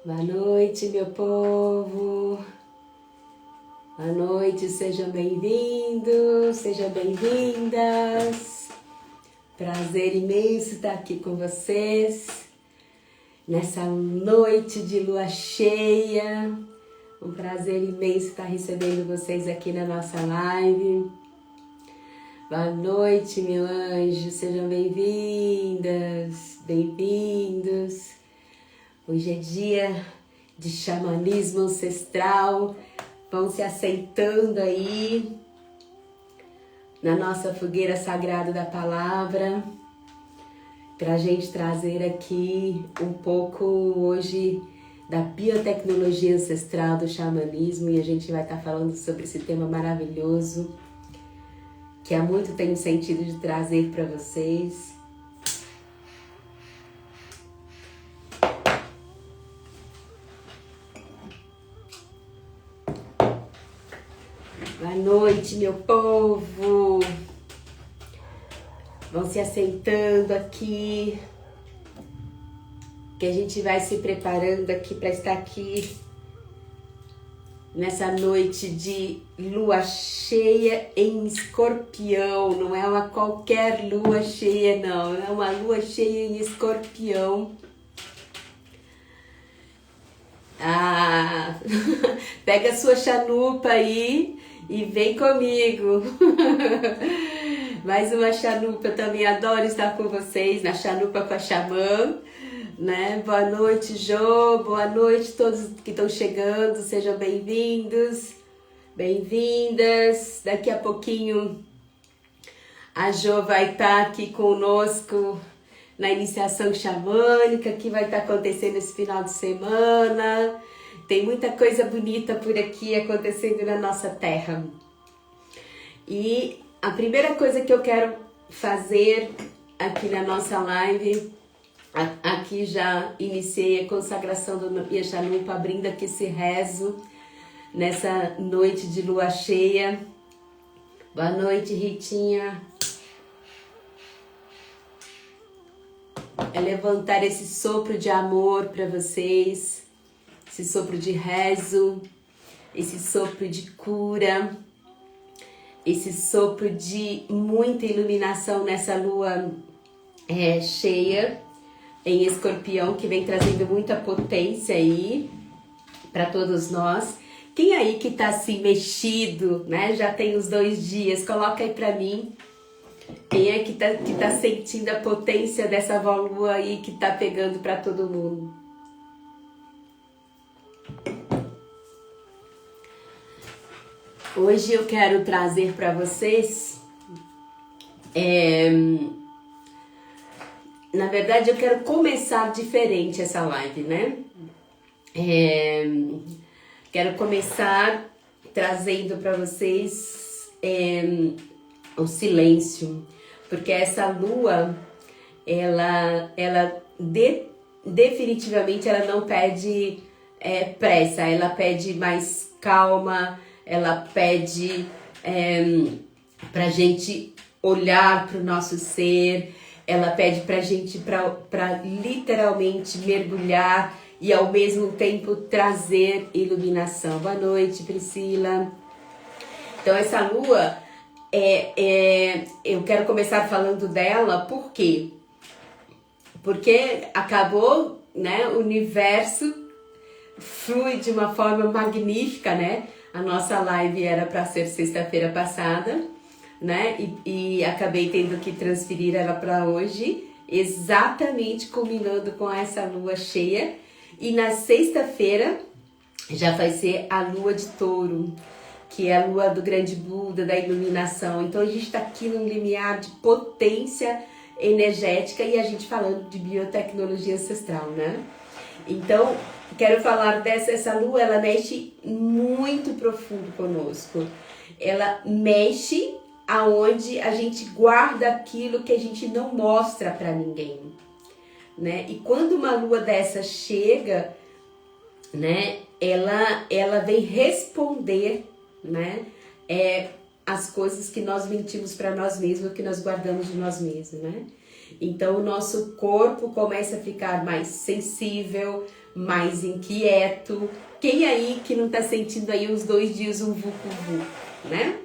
Boa noite, meu povo. Boa noite, sejam bem-vindos, sejam bem-vindas. Prazer imenso estar aqui com vocês nessa noite de lua cheia. Um prazer imenso estar recebendo vocês aqui na nossa live. Boa noite, meu anjo, sejam bem-vindas, bem-vindos. Hoje é dia de xamanismo ancestral. Vão se assentando aí na nossa fogueira sagrada da palavra, para a gente trazer aqui um pouco hoje da biotecnologia ancestral do xamanismo, e a gente vai estar falando sobre esse tema maravilhoso que há muito tenho sentido de trazer para vocês. Boa noite, meu povo. Vão se assentando aqui, que a gente vai se preparando aqui para estar aqui nessa noite de lua cheia em Escorpião. Não é uma qualquer lua cheia, não. É uma lua cheia em Escorpião. Ah, pega a sua chanupa aí e vem comigo. Mais uma chanupa, eu também adoro estar com vocês na chanupa com a xamã, né? Boa noite, Jô, boa noite a todos que estão chegando, sejam bem-vindos, bem-vindas. Daqui a pouquinho a Jô vai estar aqui conosco na iniciação xamânica, que vai estar acontecendo esse final de semana. Tem muita coisa bonita por aqui acontecendo na nossa terra. E a primeira coisa que eu quero fazer aqui na nossa live, aqui já iniciei a consagração do minha chanupa, abrindo aqui esse rezo nessa noite de lua cheia. Boa noite, Ritinha. É levantar esse sopro de amor para vocês, esse sopro de rezo, esse sopro de cura, esse sopro de muita iluminação nessa lua cheia em Escorpião, que vem trazendo muita potência aí para todos nós. Quem aí que tá assim mexido, né? Já tem os 2 dias, coloca aí para mim. Quem é que tá sentindo a potência dessa lua aí que tá pegando para todo mundo? Hoje eu quero trazer para vocês, na verdade eu quero começar diferente essa live, né? Quero começar trazendo para vocês o silêncio, porque essa lua, definitivamente ela não pede pressa, ela pede mais calma, ela pede pra gente olhar para o nosso ser, ela pede pra gente para literalmente mergulhar e ao mesmo tempo trazer iluminação. Boa noite, Priscila. Então essa lua, eu quero começar falando dela, por quê? Porque acabou, né, o universo flui de uma forma magnífica, né? A nossa live era para ser sexta-feira passada, né? E acabei tendo que transferir ela para hoje, exatamente combinando com essa lua cheia. E na sexta-feira já vai ser a lua de Touro, que é a lua do grande Buda, da iluminação. Então a gente está aqui num limiar de potência energética e a gente falando de biotecnologia ancestral, né? Então, quero falar essa lua, ela mexe muito profundo conosco. Ela mexe aonde a gente guarda aquilo que a gente não mostra para ninguém, né? E quando uma lua dessa chega, né, ela vem responder, né, as coisas que nós mentimos para nós mesmos, que nós guardamos de nós mesmos, né? Então o nosso corpo começa a ficar mais sensível, mais inquieto. Quem aí que não está sentindo aí uns 2 dias um vucu-vucu, né?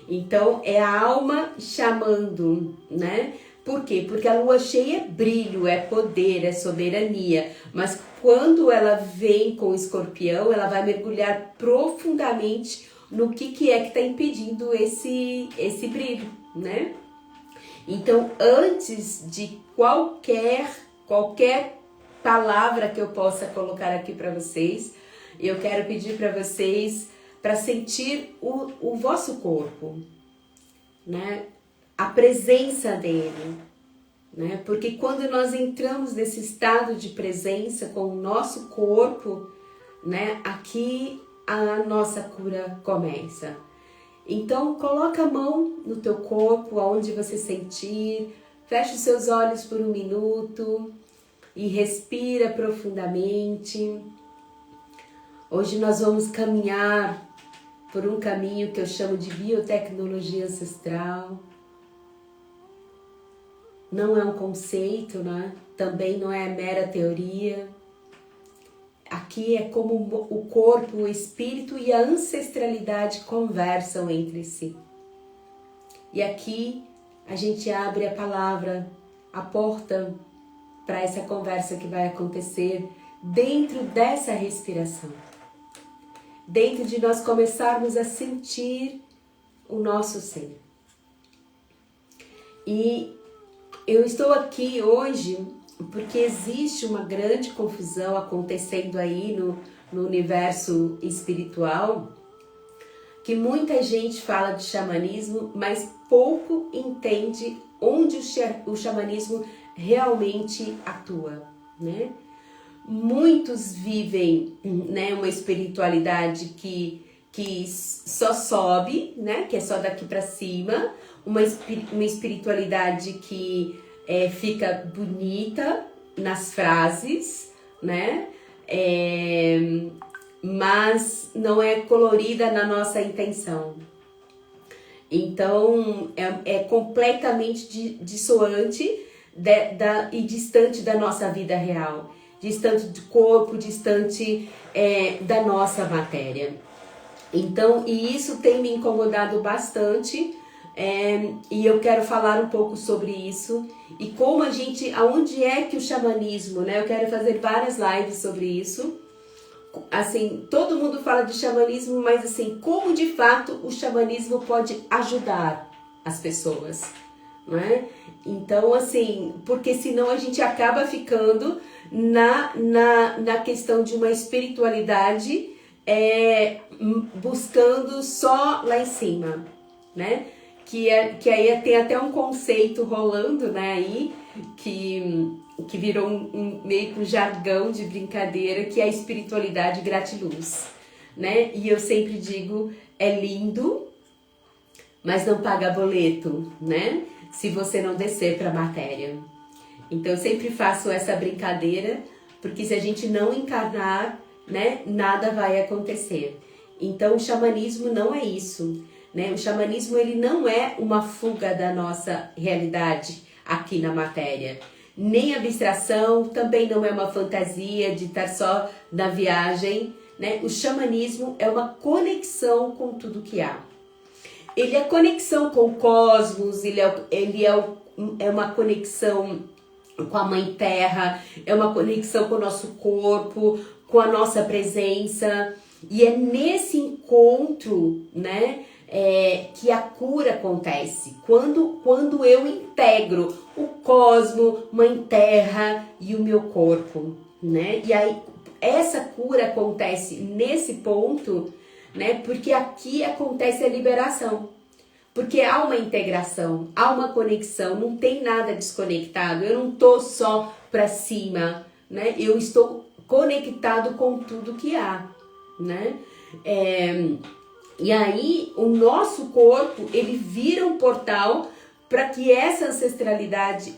Então, é a alma chamando, né? Por quê? Porque a lua cheia é brilho, é poder, é soberania. Mas quando ela vem com o escorpião, ela vai mergulhar profundamente no que é que está impedindo esse brilho, né? Então, antes de qualquer palavra que eu possa colocar aqui para vocês, eu quero pedir para vocês para sentir o vosso corpo, né? A presença dele, né? Porque quando nós entramos nesse estado de presença com o nosso corpo, né? Aqui a nossa cura começa. Então, coloca a mão no teu corpo, aonde você sentir, fecha os seus olhos por 1 minuto e respira profundamente. Hoje nós vamos caminhar por um caminho que eu chamo de biotecnologia ancestral. Não é um conceito, né? Também não é mera teoria. Aqui é como o corpo, o espírito e a ancestralidade conversam entre si. E aqui a gente abre a palavra, a porta para essa conversa que vai acontecer dentro dessa respiração. Dentro de nós começarmos a sentir o nosso ser. E eu estou aqui hoje porque existe uma grande confusão acontecendo aí no universo espiritual, que muita gente fala de xamanismo, mas pouco entende onde o xamanismo realmente atua, né? Muitos vivem, né, uma espiritualidade que só sobe, né, que é só daqui para cima, uma espiritualidade que fica bonita nas frases, né, mas não é colorida na nossa intenção. Então é completamente dissoante e distante da nossa vida real. Distante do corpo, distante da nossa matéria. Então, e isso tem me incomodado bastante, e eu quero falar um pouco sobre isso, e como aonde é que o xamanismo, né? Eu quero fazer várias lives sobre isso. Assim, todo mundo fala de xamanismo, mas assim, como de fato o xamanismo pode ajudar as pessoas, não é? Então, assim, porque senão a gente acaba ficando na questão de uma espiritualidade buscando só lá em cima, né? Que aí tem até um conceito rolando, né, aí, que virou meio que um jargão de brincadeira, que é a espiritualidade gratiluz, né? E eu sempre digo, é lindo, mas não paga boleto, né? Se você não descer para a matéria. Então eu sempre faço essa brincadeira, porque se a gente não encarnar, né, nada vai acontecer. Então o xamanismo não é isso, né? O xamanismo ele não é uma fuga da nossa realidade aqui na matéria. Nem abstração, também não é uma fantasia de estar só na viagem, né? O xamanismo é uma conexão com tudo que há. Ele é conexão com o cosmos, ele é uma conexão com a Mãe Terra, é uma conexão com o nosso corpo, com a nossa presença. E é nesse encontro, né, que a cura acontece. Quando eu integro o cosmo, Mãe Terra e o meu corpo, né? E aí essa cura acontece nesse ponto, né? Porque aqui acontece a liberação. Porque há uma integração, há uma conexão, não tem nada desconectado. Eu não tô só para cima, né? Eu estou conectado com tudo que há, né? E aí o nosso corpo, ele vira um portal para que essa ancestralidade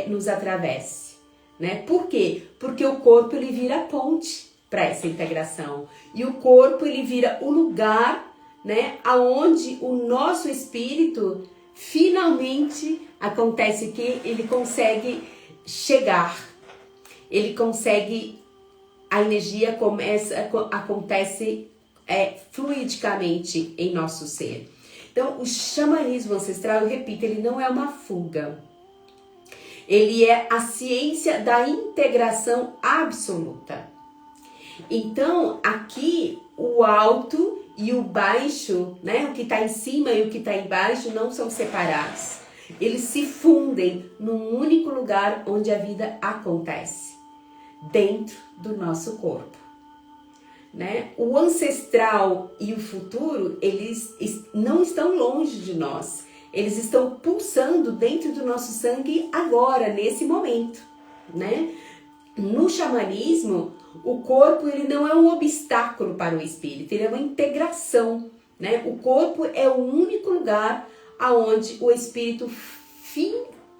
nos atravesse, né? Por quê? Porque o corpo ele vira a ponte para essa integração. E o corpo ele vira o lugar, né, aonde o nosso espírito finalmente acontece que ele consegue chegar, ele consegue a energia acontece fluidicamente em nosso ser. Então, o xamanismo ancestral, eu repito, ele não é uma fuga. Ele é a ciência da integração absoluta. Então, aqui, o alto e o baixo, né? O que está em cima e o que está embaixo não são separados. Eles se fundem num único lugar onde a vida acontece, dentro do nosso corpo. Né? O ancestral e o futuro, eles não estão longe de nós. Eles estão pulsando dentro do nosso sangue agora, nesse momento. Né? No xamanismo, o corpo ele não é um obstáculo para o espírito, ele é uma integração. Né? O corpo é o único lugar aonde o espírito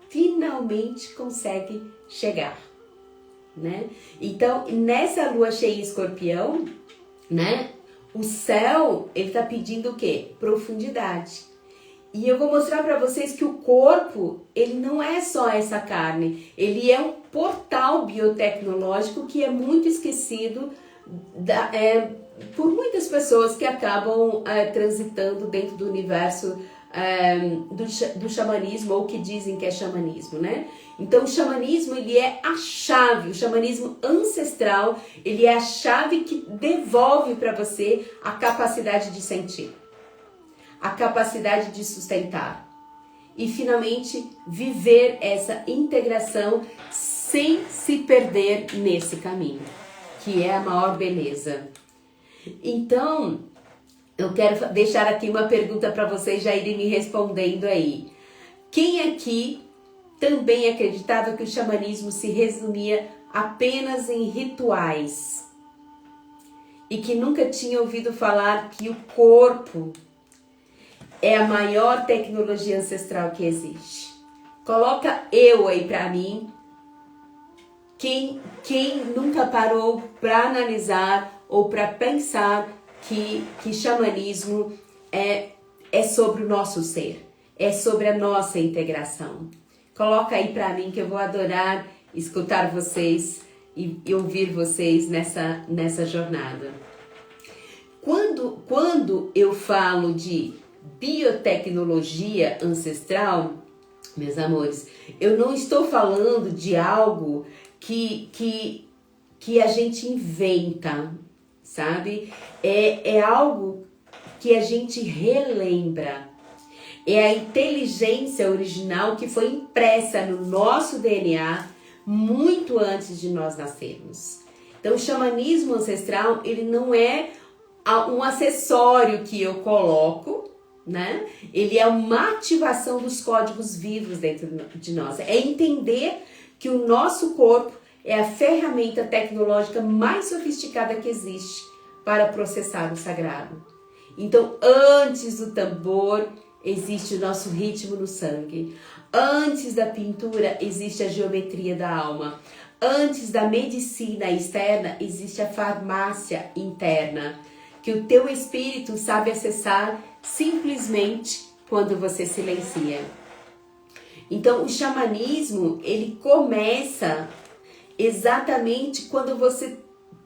finalmente consegue chegar. Né? Então, nessa lua cheia em Escorpião, né, o céu, ele tá pedindo o quê? Profundidade. E eu vou mostrar para vocês que o corpo, ele não é só essa carne, ele é um portal biotecnológico que é muito esquecido por muitas pessoas que acabam transitando dentro do universo do xamanismo, ou que dizem que é xamanismo, né? Então o xamanismo, ele é a chave, o xamanismo ancestral, ele é a chave que devolve para você a capacidade de sentir, a capacidade de sustentar e finalmente viver essa integração sem se perder nesse caminho, que é a maior beleza. Então, eu quero deixar aqui uma pergunta para vocês já irem me respondendo aí. Quem aqui também acreditava que o xamanismo se resumia apenas em rituais? E que nunca tinha ouvido falar que o corpo é a maior tecnologia ancestral que existe? Coloca eu aí para mim. Quem nunca parou para analisar ou para pensar que xamanismo é sobre o nosso ser, é sobre a nossa integração? Coloca aí para mim que eu vou adorar escutar vocês e ouvir vocês nessa jornada. Quando eu falo de biotecnologia ancestral, meus amores, eu não estou falando de algo que a gente inventa, sabe? É algo que a gente relembra. É a inteligência original que foi impressa no nosso DNA muito antes de nós nascermos. Então, o xamanismo ancestral, ele não é um acessório que eu coloco, né? Ele é uma ativação dos códigos vivos dentro de nós. É entender que o nosso corpo é a ferramenta tecnológica mais sofisticada que existe para processar o sagrado. Então, antes do tambor, existe o nosso ritmo no sangue. Antes da pintura, existe a geometria da alma. Antes da medicina externa, existe a farmácia interna, que o teu espírito sabe acessar simplesmente quando você silencia. Então, o xamanismo, ele começa exatamente quando você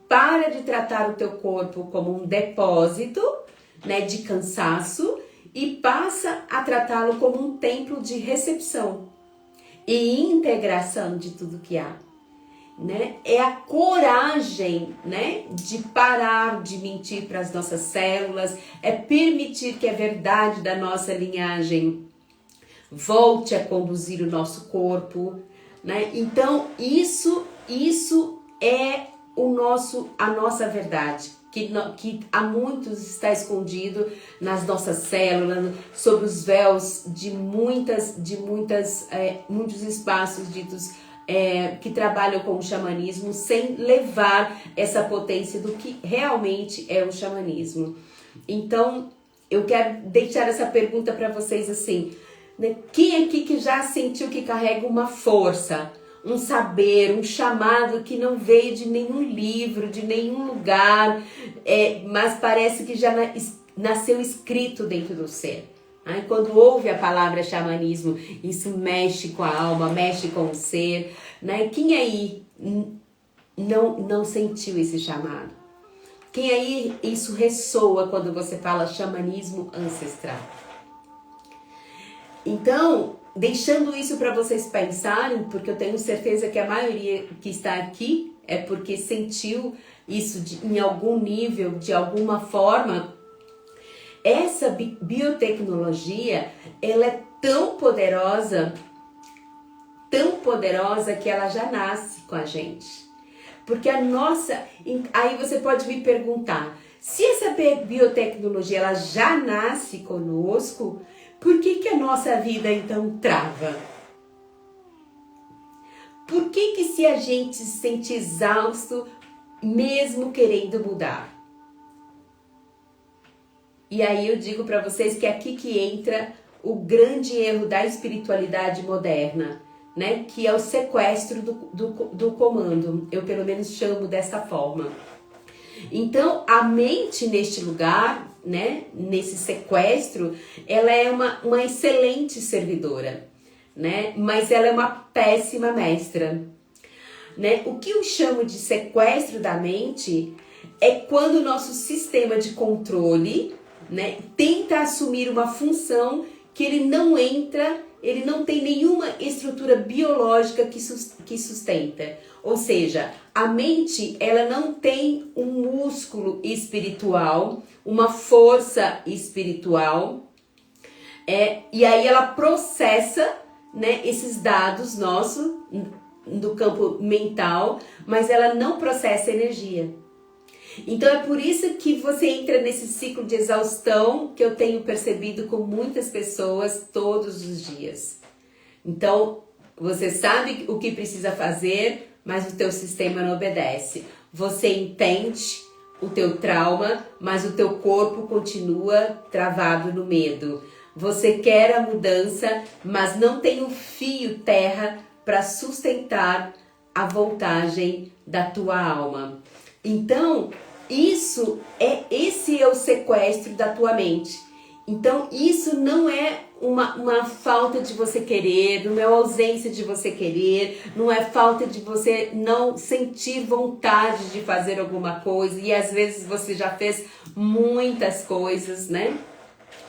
para de tratar o teu corpo como um depósito, né, de cansaço, e passa a tratá-lo como um templo de recepção e integração de tudo que há. Né? É a coragem, né, de parar de mentir para as nossas células, é permitir que a verdade da nossa linhagem volte a conduzir o nosso corpo. Né? Então, isso é a nossa verdade, que há muitos está escondido nas nossas células, sob os véus de muitos espaços ditos que trabalham com o xamanismo, sem levar essa potência do que realmente é o xamanismo. Então, eu quero deixar essa pergunta para vocês assim, né? Quem aqui que já sentiu que carrega uma força, um saber, um chamado que não veio de nenhum livro, de nenhum lugar, mas parece que já nasceu escrito dentro do ser? Aí, quando ouve a palavra xamanismo, isso mexe com a alma, mexe com o ser, né? Quem aí não sentiu esse chamado? Quem aí isso ressoa quando você fala xamanismo ancestral? Então, deixando isso para vocês pensarem, porque eu tenho certeza que a maioria que está aqui é porque sentiu isso em algum nível, de alguma forma. Essa biotecnologia, ela é tão poderosa que ela já nasce com a gente. Porque a nossa... Aí você pode me perguntar, se essa biotecnologia ela já nasce conosco, por que a nossa vida então trava? Por que se a gente se sente exausto, mesmo querendo mudar? E aí eu digo para vocês que é aqui que entra o grande erro da espiritualidade moderna, né? Que é o sequestro do comando. Eu pelo menos chamo dessa forma. Então a mente neste lugar, né? Nesse sequestro, ela é uma excelente servidora, né? Mas ela é uma péssima mestra, né? O que eu chamo de sequestro da mente é quando o nosso sistema de controle, né, tenta assumir uma função que ele não entra, ele não tem nenhuma estrutura biológica que sustenta. Ou seja, a mente, ela não tem um músculo espiritual, uma força espiritual, e aí ela processa, né, esses dados nossos do campo mental, mas ela não processa energia. Então é por isso que você entra nesse ciclo de exaustão que eu tenho percebido com muitas pessoas todos os dias. Então você sabe o que precisa fazer, mas o teu sistema não obedece. Você entende o teu trauma, mas o teu corpo continua travado no medo. Você quer a mudança, mas não tem um fio terra para sustentar a voltagem da tua alma. Então, esse é o sequestro da tua mente. Então, isso não é uma falta de você querer, não é uma ausência de você querer, não é falta de você não sentir vontade de fazer alguma coisa, e às vezes você já fez muitas coisas, né?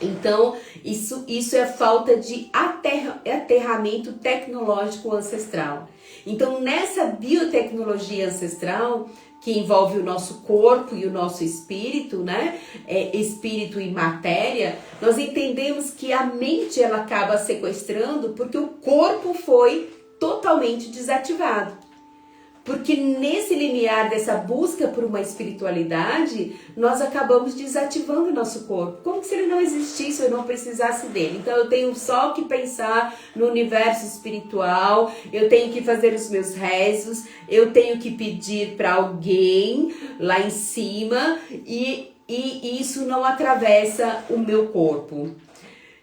Então, isso é falta de aterramento tecnológico ancestral. Então, nessa biotecnologia ancestral, que envolve o nosso corpo e o nosso espírito, né? Espírito e matéria, nós entendemos que a mente ela acaba sequestrando porque o corpo foi totalmente desativado. Porque nesse limiar dessa busca por uma espiritualidade, nós acabamos desativando o nosso corpo. Como se ele não existisse, eu não precisasse dele. Então eu tenho só que pensar no universo espiritual, eu tenho que fazer os meus rezos, eu tenho que pedir para alguém lá em cima e isso não atravessa o meu corpo.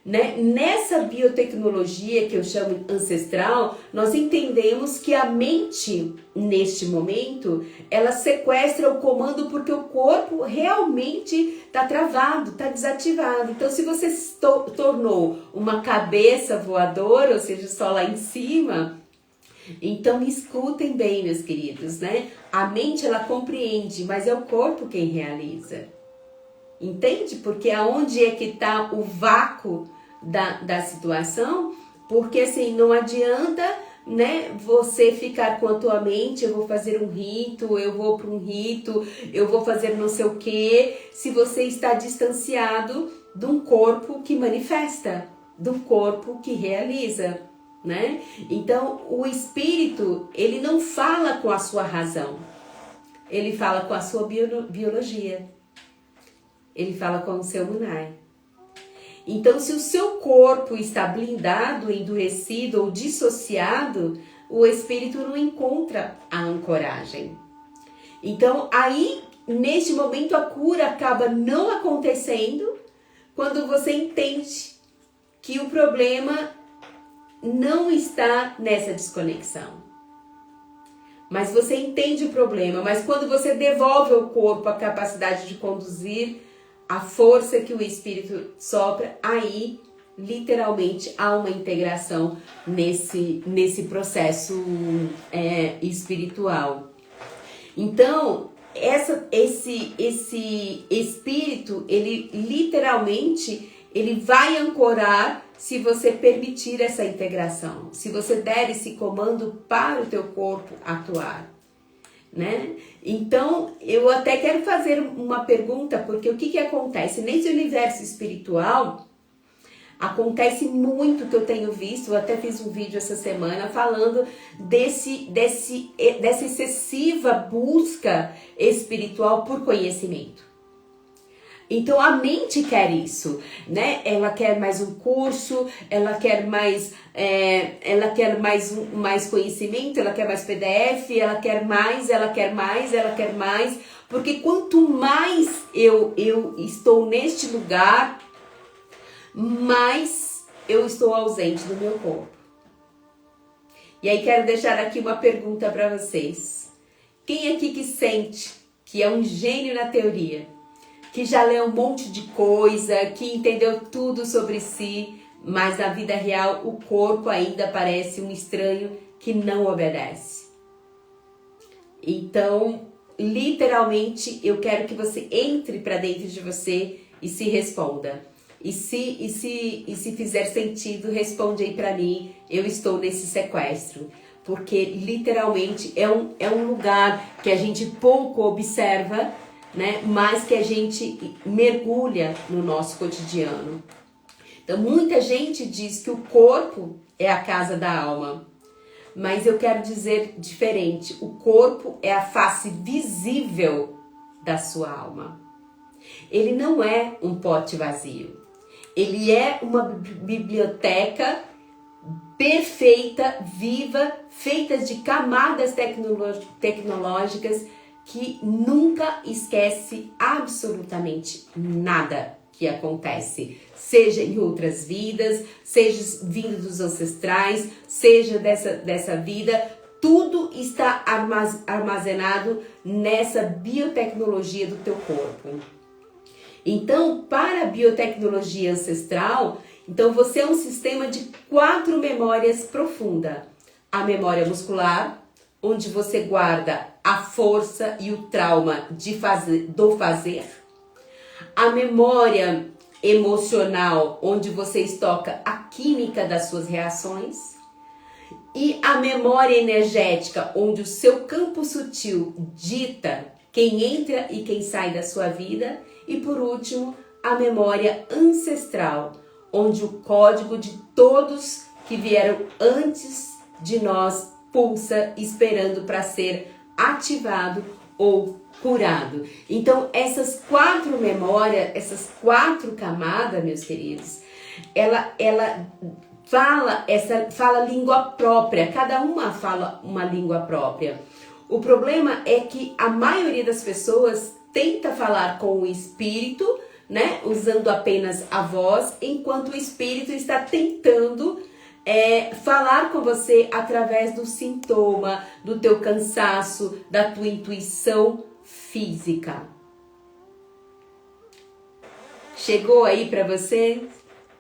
Né? Nessa biotecnologia que eu chamo ancestral, nós entendemos que a mente, neste momento, ela sequestra o comando porque o corpo realmente está travado, está desativado. Então, se você se tornou uma cabeça voadora, ou seja, só lá em cima, então me escutem bem, meus queridos, né? A mente, ela compreende, mas é o corpo quem realiza. Entende? Porque aonde é que está o vácuo da situação? Porque assim, não adianta, né, você ficar com a tua mente, eu vou fazer um rito, eu vou para um rito, eu vou fazer não sei o que, se você está distanciado de um corpo que manifesta, de um corpo que realiza, né? Então, o espírito, ele não fala com a sua razão, ele fala com a sua biologia. Ele fala com o seu Munai. Então, se o seu corpo está blindado, endurecido ou dissociado, o espírito não encontra a ancoragem. Então, aí, neste momento, a cura acaba não acontecendo quando você entende que o problema não está nessa desconexão. Mas você entende o problema, mas quando você devolve ao corpo a capacidade de conduzir a força que o espírito sopra, aí literalmente há uma integração nesse processo espiritual. Então, esse espírito, ele literalmente, ele vai ancorar se você permitir essa integração, se você der esse comando para o teu corpo atuar, né? Então, eu até quero fazer uma pergunta, porque o que acontece? Nesse universo espiritual, acontece muito que eu tenho visto, eu até fiz um vídeo essa semana falando dessa excessiva busca espiritual por conhecimento. Então a mente quer isso, né? Ela quer mais um curso, ela quer mais mais conhecimento, ela quer mais PDF, ela quer mais, porque quanto mais eu estou neste lugar, mais eu estou ausente do meu corpo. E aí quero deixar aqui uma pergunta para vocês. Quem aqui que sente que é um gênio na teoria, que já leu um monte de coisa, que entendeu tudo sobre si, mas na vida real o corpo ainda parece um estranho que não obedece? Então, literalmente, eu quero que você entre para dentro de você e se responda. E se fizer sentido, responde aí para mim, eu estou nesse sequestro. Porque literalmente é um lugar que a gente pouco observa, né? Mas que a gente mergulha no nosso cotidiano. Então, muita gente diz que o corpo é a casa da alma. Mas eu quero dizer diferente. O corpo é a face visível da sua alma. Ele não é um pote vazio. Ele é uma biblioteca perfeita, viva, feita de camadas tecnológicas que nunca esquece absolutamente nada que acontece, seja em outras vidas, seja vindo dos ancestrais, seja dessa vida, tudo está armazenado nessa biotecnologia do teu corpo. Então, para a biotecnologia ancestral, então você é um sistema de 4 memórias profundas. A memória muscular, onde você guarda a força e o trauma do fazer. A memória emocional, onde você estoca a química das suas reações. E a memória energética, onde o seu campo sutil dita quem entra e quem sai da sua vida. E por último, a memória ancestral, onde o código de todos que vieram antes de nós pulsa, esperando para ser ativado ou curado. Então, essas 4 memórias, essas 4 camadas, meus queridos, ela fala língua própria, cada uma fala uma língua própria. O problema é que a maioria das pessoas tenta falar com o espírito, né, usando apenas a voz, enquanto o espírito está tentando falar com você através do sintoma, do teu cansaço, da tua intuição física. Chegou aí para você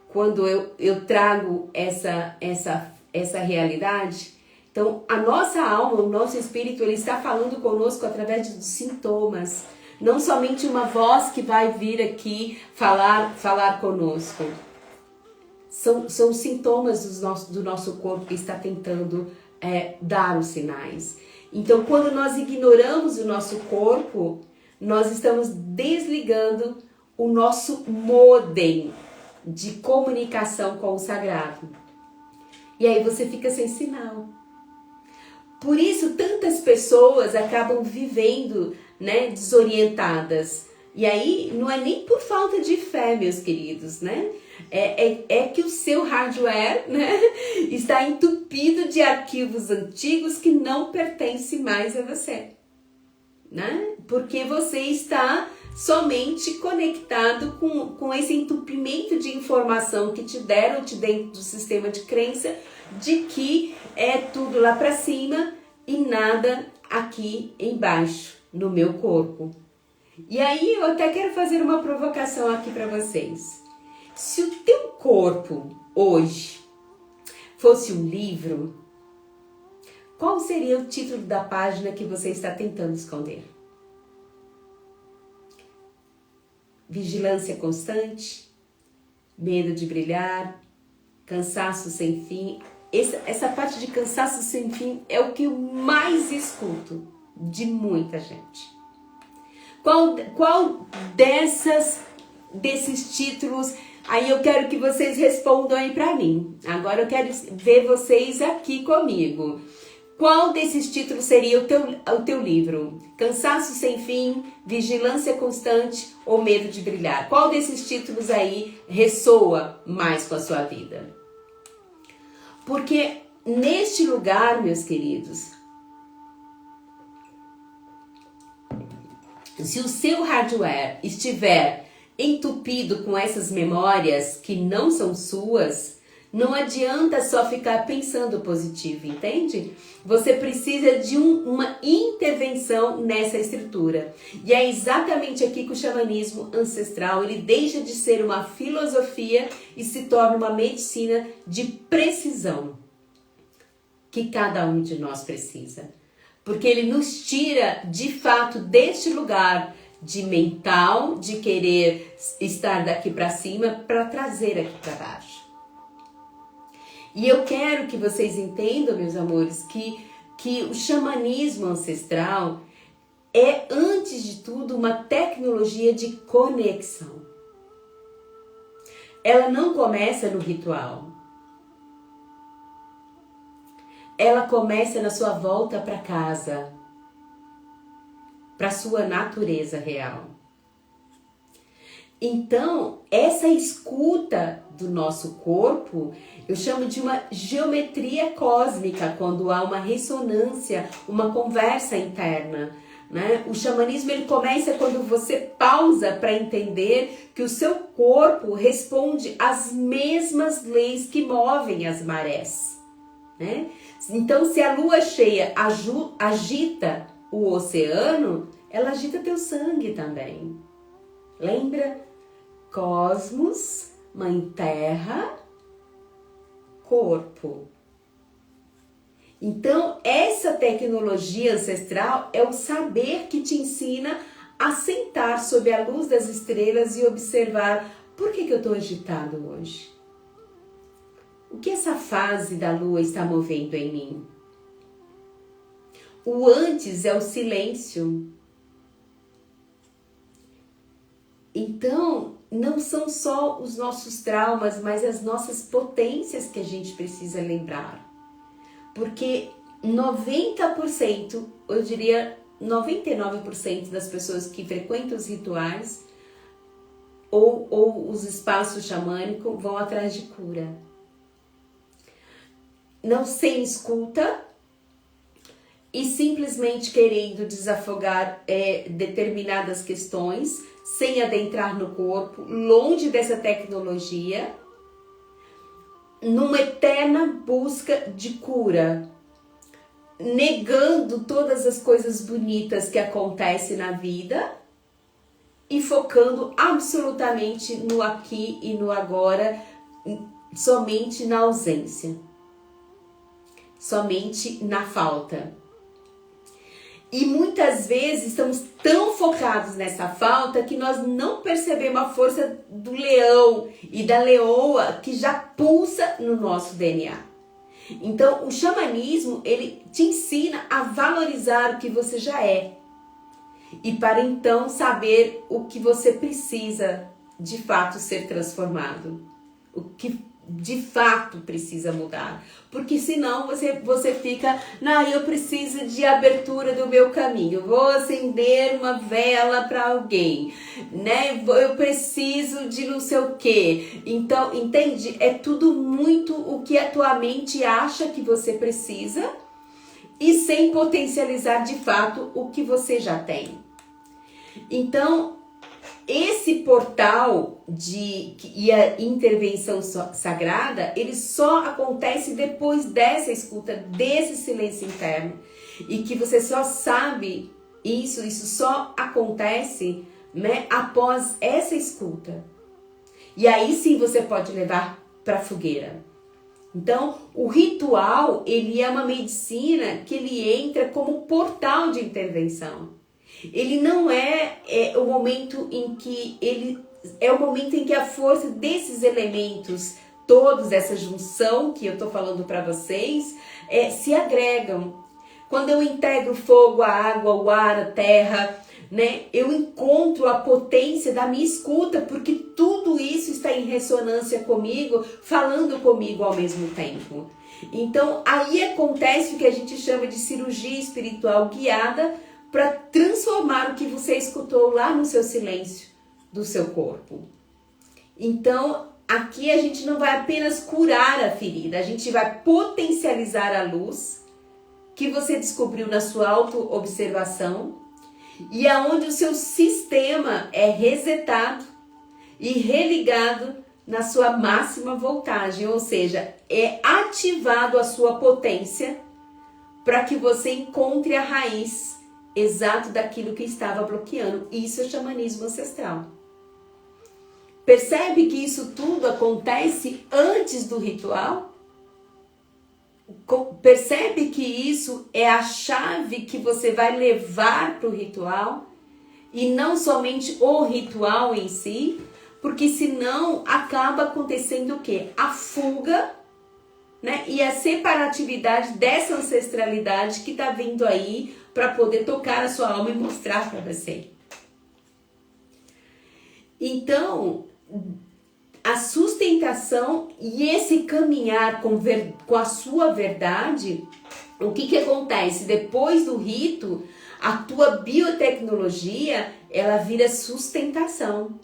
quando eu trago essa realidade? Então, a nossa alma, o nosso espírito, ele está falando conosco através dos sintomas. Não somente uma voz que vai vir aqui falar conosco. São sintomas do nosso corpo que está tentando dar os sinais. Então, quando nós ignoramos o nosso corpo, nós estamos desligando o nosso modem de comunicação com o sagrado. E aí você fica sem sinal. Por isso, tantas pessoas acabam vivendo, né, desorientadas. E aí, não é nem por falta de fé, meus queridos, né? É que o seu hardware, né, está entupido de arquivos antigos que não pertencem mais a você, né? Porque você está somente conectado com esse entupimento de informação que te deram dentro do sistema de crença de que é tudo lá para cima e nada aqui embaixo no meu corpo. E aí eu até quero fazer uma provocação aqui para vocês. Se o teu corpo hoje fosse um livro, qual seria o título da página que você está tentando esconder? Vigilância constante? Medo de brilhar? Cansaço sem fim? Essa parte de cansaço sem fim é o que eu mais escuto de muita gente. Qual desses títulos? Aí eu quero que vocês respondam aí pra mim. Agora eu quero ver vocês aqui comigo. Qual desses títulos seria o teu livro? Cansaço sem fim, vigilância constante ou medo de brilhar? Qual desses títulos aí ressoa mais com a sua vida? Porque neste lugar, meus queridos, se o seu hardware estiver entupido com essas memórias que não são suas, não adianta só ficar pensando positivo, entende? Você precisa de uma intervenção nessa estrutura. E é exatamente aqui que o xamanismo ancestral, ele deixa de ser uma filosofia e se torna uma medicina de precisão que cada um de nós precisa. Porque ele nos tira, de fato, deste lugar de mental, de querer estar daqui para cima, para trazer aqui para baixo. E eu quero que vocês entendam, meus amores, que o xamanismo ancestral é, antes de tudo, uma tecnologia de conexão. Ela não começa no ritual. Ela começa na sua volta para casa, para sua natureza real. Então, essa escuta do nosso corpo, eu chamo de uma geometria cósmica, quando há uma ressonância, uma conversa interna, né? O xamanismo, ele começa quando você pausa para entender que o seu corpo responde às mesmas leis que movem as marés, né? Então, se a lua cheia agita o oceano, ela agita teu sangue também. Lembra? Cosmos, Mãe Terra, corpo. Então, essa tecnologia ancestral é o saber que te ensina a sentar sob a luz das estrelas e observar por que eu estou agitado hoje. O que essa fase da lua está movendo em mim? O antes é o silêncio. Então, não são só os nossos traumas, mas as nossas potências que a gente precisa lembrar. Porque 90%, eu diria 99% das pessoas que frequentam os rituais ou os espaços xamânicos vão atrás de cura. Não sem escuta e simplesmente querendo desafogar determinadas questões, sem adentrar no corpo, longe dessa tecnologia, numa eterna busca de cura, negando todas as coisas bonitas que acontecem na vida e focando absolutamente no aqui e no agora, somente na ausência, somente na falta. E muitas vezes estamos tão focados nessa falta que nós não percebemos a força do leão e da leoa que já pulsa no nosso DNA. Então, o xamanismo, ele te ensina a valorizar o que você já é. E para então saber o que você precisa de fato ser transformado. O que de fato precisa mudar. Porque senão você fica, não, eu preciso de abertura do meu caminho, vou acender uma vela para alguém, né? Eu preciso de não sei o quê. Então, entende? É tudo muito o que a tua mente acha que você precisa e sem potencializar de fato o que você já tem. Então, esse portal e a intervenção sagrada, ele só acontece depois dessa escuta, desse silêncio interno. E que você só sabe isso só acontece, né, após essa escuta. E aí sim você pode levar para a fogueira. Então, o ritual, ele é uma medicina que ele entra como portal de intervenção. Ele não é o momento em que é o momento em que a força desses elementos, todos essa junção que eu estou falando para vocês, se agregam. Quando eu integro o fogo, a água, o ar, a terra, né, eu encontro a potência da minha escuta, porque tudo isso está em ressonância comigo, falando comigo ao mesmo tempo. Então, aí acontece o que a gente chama de cirurgia espiritual guiada para transformar o que você escutou lá no seu silêncio do seu corpo. Então, aqui a gente não vai apenas curar a ferida, a gente vai potencializar a luz que você descobriu na sua auto-observação e aonde o seu sistema é resetado e religado na sua máxima voltagem, ou seja, é ativado a sua potência para que você encontre a raiz exato daquilo que estava bloqueando. Isso é xamanismo ancestral. Percebe que isso tudo acontece antes do ritual? Percebe que isso é a chave que você vai levar para o ritual e não somente o ritual em si, porque senão acaba acontecendo o quê? A fuga, né? E a separatividade dessa ancestralidade que está vindo aí para poder tocar a sua alma e mostrar para você. Então, a sustentação e esse caminhar com a sua verdade, o que acontece? Depois do rito, a tua biotecnologia, ela vira sustentação.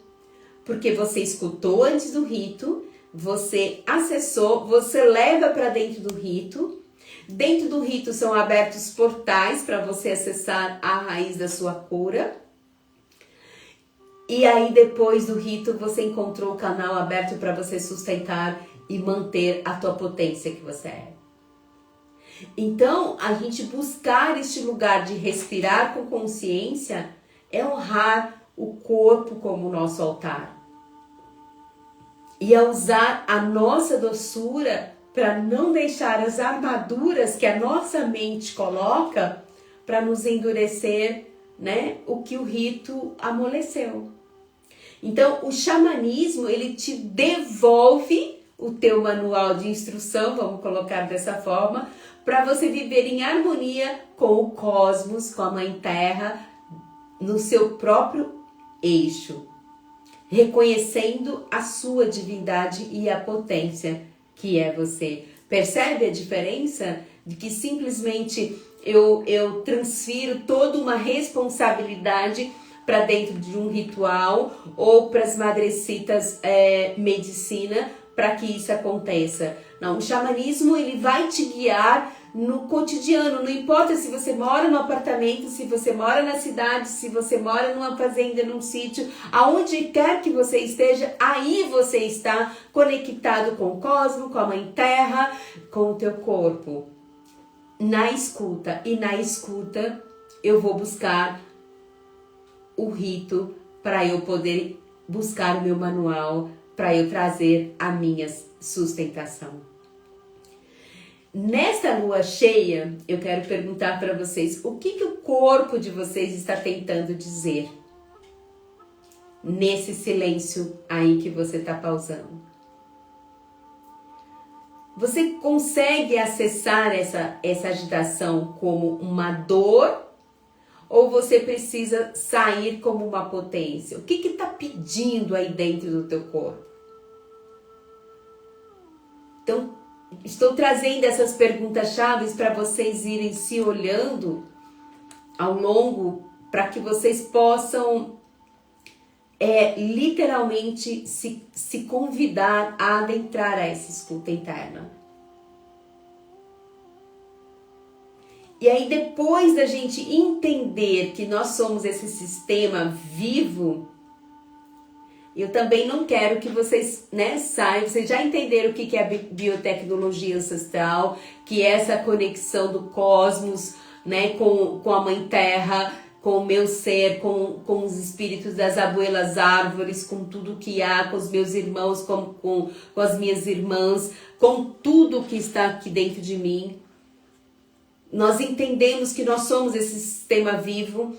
Porque você escutou antes do rito, você acessou, você leva para dentro do rito. Dentro do rito são abertos portais para você acessar a raiz da sua cura. E aí depois do rito você encontrou o canal aberto para você sustentar e manter a tua potência que você é. Então, a gente buscar este lugar de respirar com consciência é honrar o corpo como nosso altar. E é usar a nossa doçura para não deixar as armaduras que a nossa mente coloca para nos endurecer, né, o que o rito amoleceu. Então, o xamanismo, ele te devolve o teu manual de instrução, vamos colocar dessa forma, para você viver em harmonia com o cosmos, com a Mãe Terra, no seu próprio eixo, reconhecendo a sua divindade e a potência que é você. Percebe a diferença de que simplesmente eu transfiro toda uma responsabilidade para dentro de um ritual ou para as madrecitas medicina para que isso aconteça? Não, o xamanismo ele vai te guiar no cotidiano, não importa se você mora no apartamento, se você mora na cidade, se você mora numa fazenda, num sítio, aonde quer que você esteja, aí você está conectado com o cosmos, com a Mãe Terra, com o teu corpo. Na escuta, e na escuta eu vou buscar o rito para eu poder buscar o meu manual, para eu trazer a minha sustentação. Nesta lua cheia, eu quero perguntar para vocês, o que o corpo de vocês está tentando dizer? Nesse silêncio aí que você está pausando. Você consegue acessar essa agitação como uma dor? Ou você precisa sair como uma potência? O que está pedindo aí dentro do teu corpo? Então, estou trazendo essas perguntas-chave para vocês irem se olhando ao longo, para que vocês possam literalmente se convidar a adentrar a essa escuta interna. E aí, depois da gente entender que nós somos esse sistema vivo, eu também não quero que vocês saiam. Vocês já entenderam o que é a biotecnologia ancestral, que é essa conexão do cosmos, com a Mãe Terra, com o meu ser, com os espíritos das abuelas árvores, com tudo que há, com os meus irmãos, com as minhas irmãs, com tudo que está aqui dentro de mim. Nós entendemos que nós somos esse sistema vivo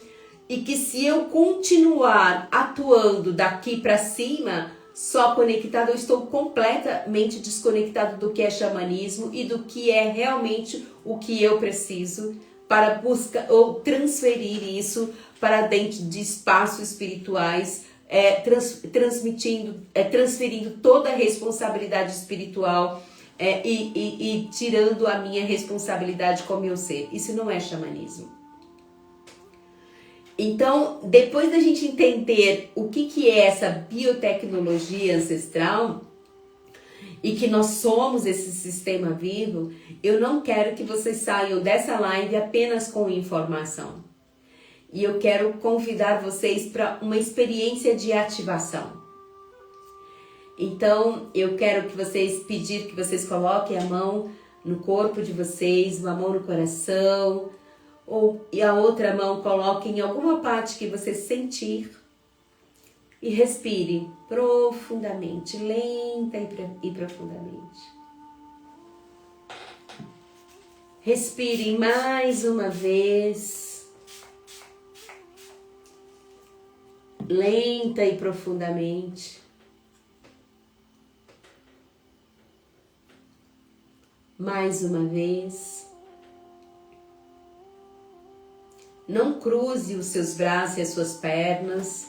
e que se eu continuar atuando daqui para cima, só conectado, eu estou completamente desconectado do que é xamanismo e do que é realmente o que eu preciso para buscar ou transferir isso para dentro de espaços espirituais, transferindo toda a responsabilidade espiritual e tirando a minha responsabilidade com o meu ser. Isso não é xamanismo. Então, depois da gente entender o que é essa biotecnologia ancestral e que nós somos esse sistema vivo, eu não quero que vocês saiam dessa live apenas com informação. E eu quero convidar vocês para uma experiência de ativação. Então, eu quero pedir que vocês coloquem a mão no corpo de vocês, uma mão no coração, e a outra mão coloque em alguma parte que você sentir e respire profundamente, lenta e profundamente. Respire mais uma vez, lenta e profundamente. Mais uma vez. Não cruze os seus braços e as suas pernas.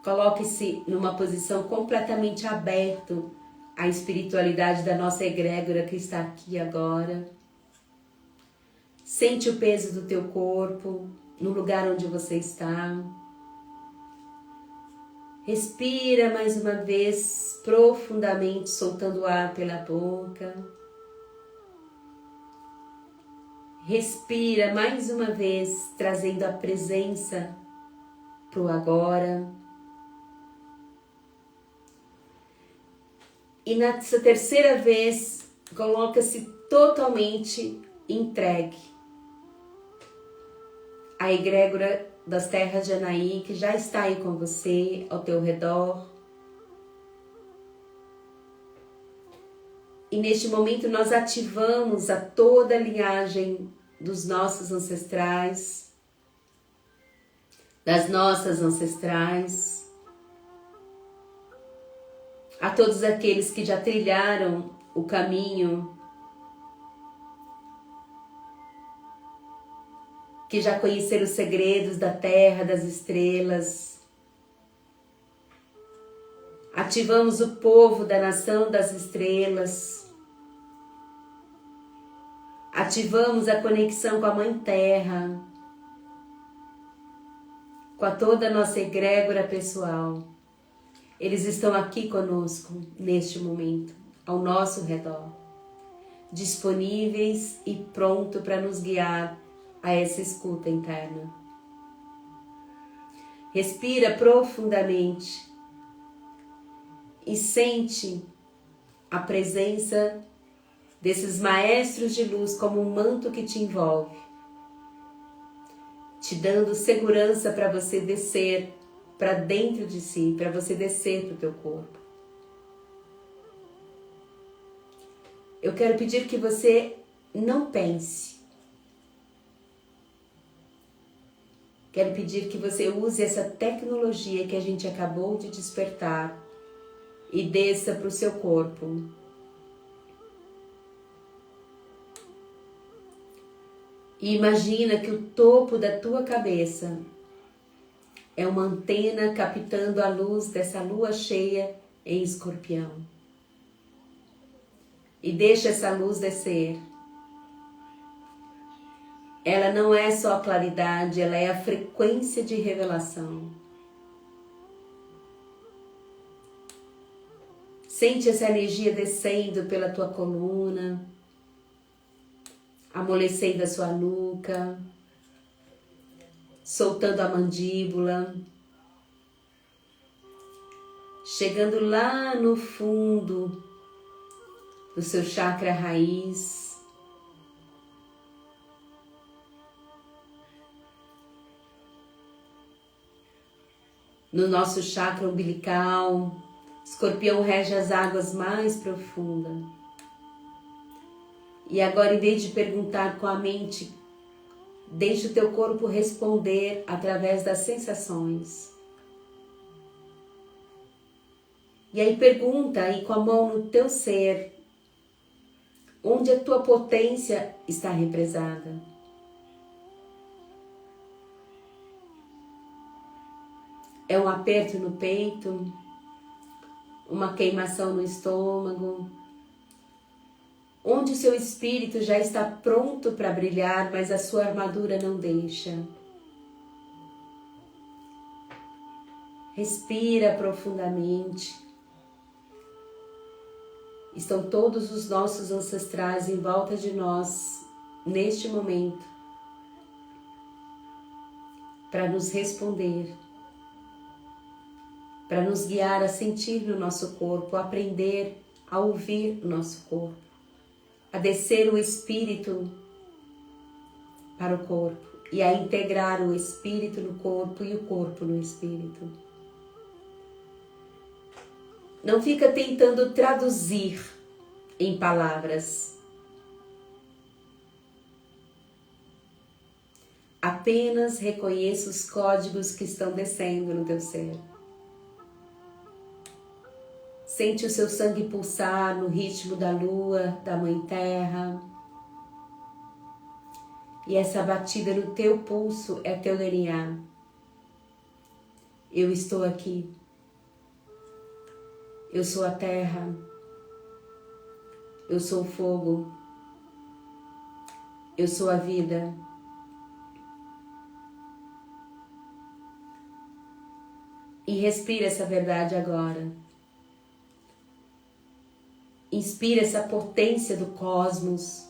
Coloque-se numa posição completamente aberta à espiritualidade da nossa egrégora que está aqui agora. Sente o peso do teu corpo no lugar onde você está. Respira mais uma vez profundamente, soltando o ar pela boca. Respira mais uma vez, trazendo a presença para o agora. E nessa terceira vez, coloca-se totalmente entregue à egrégora das terras de Anaí, que já está aí com você, ao teu redor. E neste momento nós ativamos a toda a linhagem dos nossos ancestrais, das nossas ancestrais, a todos aqueles que já trilharam o caminho, que já conheceram os segredos da terra, das estrelas. Ativamos o povo da nação das estrelas. Ativamos a conexão com a Mãe Terra, com toda a nossa egrégora pessoal. Eles estão aqui conosco neste momento, ao nosso redor, disponíveis e prontos para nos guiar a essa escuta interna. Respira profundamente e sente a presença desses maestros de luz como um manto que te envolve, te dando segurança para você descer para dentro de si, para você descer para o teu corpo. Eu quero pedir que você não pense. Quero pedir que você use essa tecnologia que a gente acabou de despertar e desça para o seu corpo. E imagina que o topo da tua cabeça é uma antena captando a luz dessa lua cheia em Escorpião. E deixa essa luz descer. Ela não é só a claridade, ela é a frequência de revelação. Sente essa energia descendo pela tua coluna, amolecendo a sua nuca, soltando a mandíbula, chegando lá no fundo do seu chakra raiz, no nosso chakra umbilical. Escorpião rege as águas mais profundas. E agora, em vez de perguntar com a mente, deixe o teu corpo responder através das sensações. E aí pergunta aí com a mão no teu ser, onde a tua potência está represada. É um aperto no peito, uma queimação no estômago, onde o seu espírito já está pronto para brilhar, mas a sua armadura não deixa. Respira profundamente. Estão todos os nossos ancestrais em volta de nós, neste momento, para nos responder, para nos guiar a sentir no nosso corpo, a aprender a ouvir o nosso corpo, a descer o espírito para o corpo e a integrar o espírito no corpo e o corpo no espírito. Não fica tentando traduzir em palavras. Apenas reconheça os códigos que estão descendo no teu ser. Sente o seu sangue pulsar no ritmo da lua, da Mãe Terra. E essa batida no teu pulso é teu DNA. Eu estou aqui. Eu sou a terra. Eu sou o fogo. Eu sou a vida. E respira essa verdade agora. Inspira essa potência do cosmos.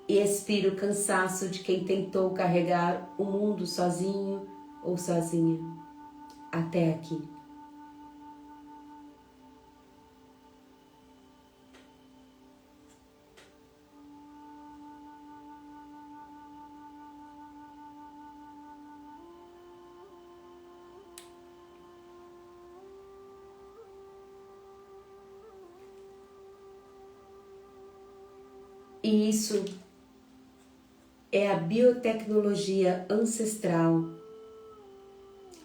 E expira o cansaço de quem tentou carregar o mundo sozinho ou sozinha. Até aqui. E isso é a biotecnologia ancestral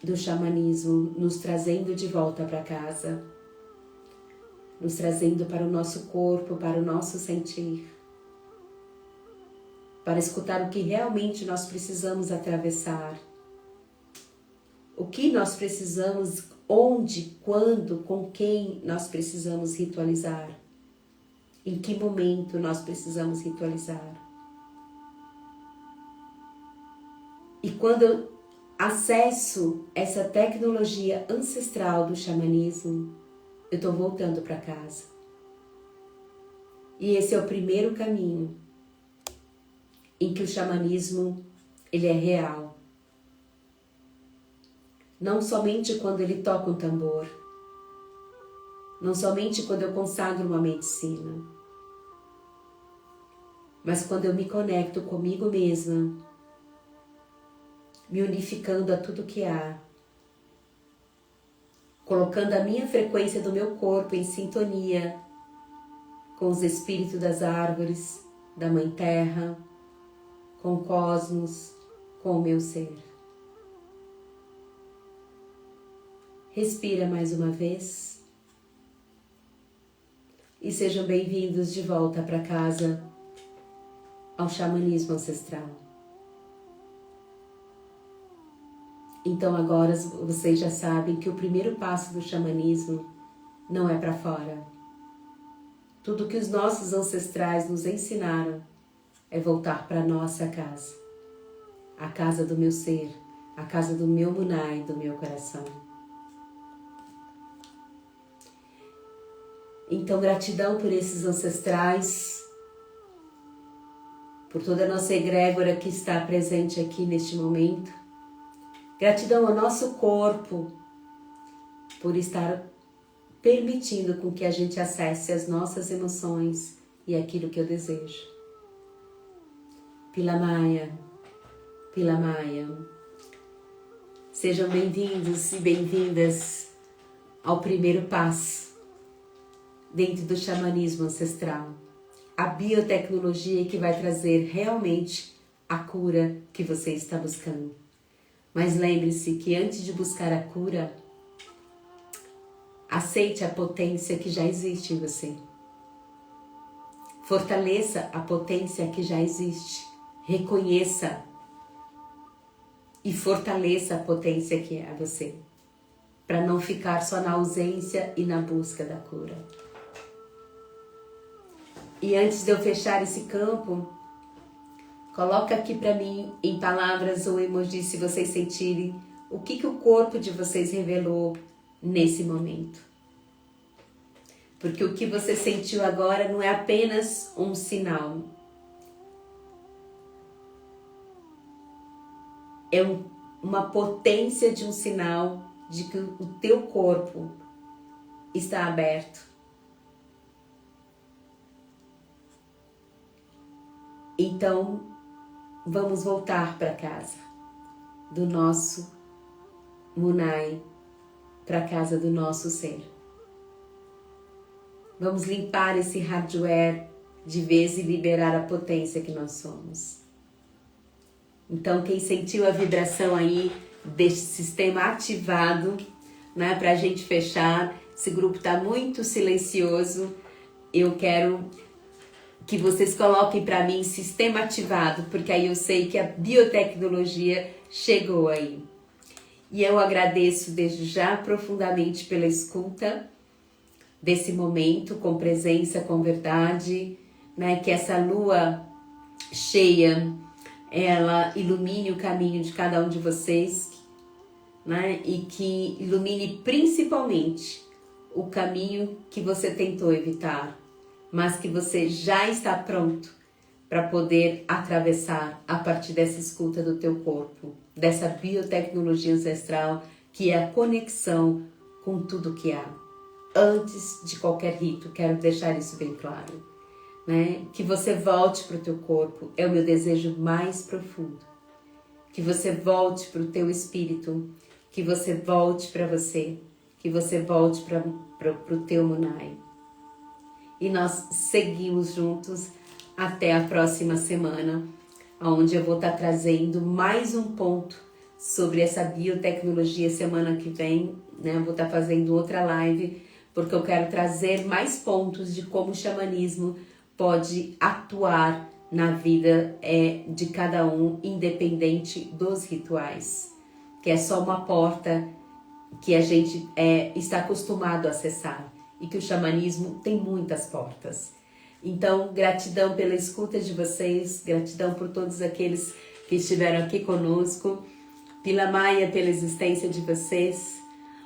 do xamanismo, nos trazendo de volta para casa, nos trazendo para o nosso corpo, para o nosso sentir, para escutar o que realmente nós precisamos atravessar, o que nós precisamos, onde, quando, com quem nós precisamos ritualizar. Em que momento nós precisamos ritualizar? E quando eu acesso essa tecnologia ancestral do xamanismo, eu estou voltando para casa. E esse é o primeiro caminho em que o xamanismo ele é real. Não somente quando ele toca um tambor, não somente quando eu consagro uma medicina, mas quando eu me conecto comigo mesma, me unificando a tudo que há, colocando a minha frequência do meu corpo em sintonia com os espíritos das árvores, da Mãe Terra, com o cosmos, com o meu ser. Respira mais uma vez. E sejam bem-vindos de volta para casa ao xamanismo ancestral. Então agora vocês já sabem que o primeiro passo do xamanismo não é para fora. Tudo que os nossos ancestrais nos ensinaram é voltar para a nossa casa. A casa do meu ser, a casa do meu Munai, do meu coração. Então, gratidão por esses ancestrais, por toda a nossa egrégora que está presente aqui neste momento. Gratidão ao nosso corpo, por estar permitindo com que a gente acesse as nossas emoções e aquilo que eu desejo. Pila Maya, Sejam bem-vindos e bem-vindas ao primeiro passo dentro do xamanismo ancestral. A biotecnologia que vai trazer realmente a cura que você está buscando. Mas lembre-se que antes de buscar a cura, aceite a potência que já existe em você. Fortaleça a potência que já existe. Reconheça e fortaleça a potência que é você, para não ficar só na ausência e na busca da cura. E antes de eu fechar esse campo, coloca aqui para mim em palavras ou emojis, se vocês sentirem, o que o corpo de vocês revelou nesse momento. Porque o que você sentiu agora não é apenas um sinal. É uma potência de um sinal de que o teu corpo está aberto. Então, vamos voltar para casa do nosso Munai, para casa do nosso ser. Vamos limpar esse hardware de vez e liberar a potência que nós somos. Então, quem sentiu a vibração aí desse sistema ativado, né, para a gente fechar, esse grupo está muito silencioso, eu quero que vocês coloquem para mim sistema ativado, porque aí eu sei que a biotecnologia chegou aí. E eu agradeço desde já profundamente pela escuta desse momento, com presença, com verdade, né, que essa lua cheia, ela ilumine o caminho de cada um de vocês, né? E que ilumine principalmente o caminho que você tentou evitar, mas que você já está pronto para poder atravessar a partir dessa escuta do teu corpo, dessa biotecnologia ancestral, que é a conexão com tudo que há. Antes de qualquer rito, quero deixar isso bem claro. Né? Que você volte para o teu corpo, é o meu desejo mais profundo. Que você volte para o teu espírito, que você volte para você, que você volte para o teu Munai. E nós seguimos juntos até a próxima semana, onde eu vou estar trazendo mais um ponto sobre essa biotecnologia. Semana que vem, né? Eu vou estar fazendo outra live, porque eu quero trazer mais pontos de como o xamanismo pode atuar na vida de cada um, independente dos rituais, que é só uma porta que a gente está acostumado a acessar, e que o xamanismo tem muitas portas. Então, gratidão pela escuta de vocês, gratidão por todos aqueles que estiveram aqui conosco, pela Maia, pela existência de vocês,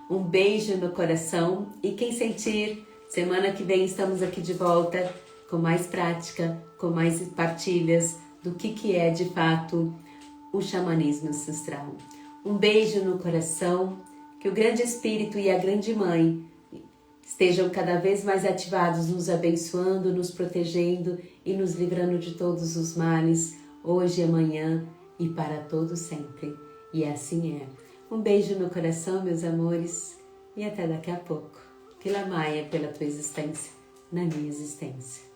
um beijo no coração, e quem sentir, semana que vem estamos aqui de volta, com mais prática, com mais partilhas do que é de fato o xamanismo ancestral. Um beijo no coração, que o grande Espírito e a grande Mãe estejam cada vez mais ativados, nos abençoando, nos protegendo e nos livrando de todos os males, hoje, amanhã e para todo sempre. E assim é. Um beijo no coração, meus amores, e até daqui a pouco. Pela Maia, pela tua existência, na minha existência.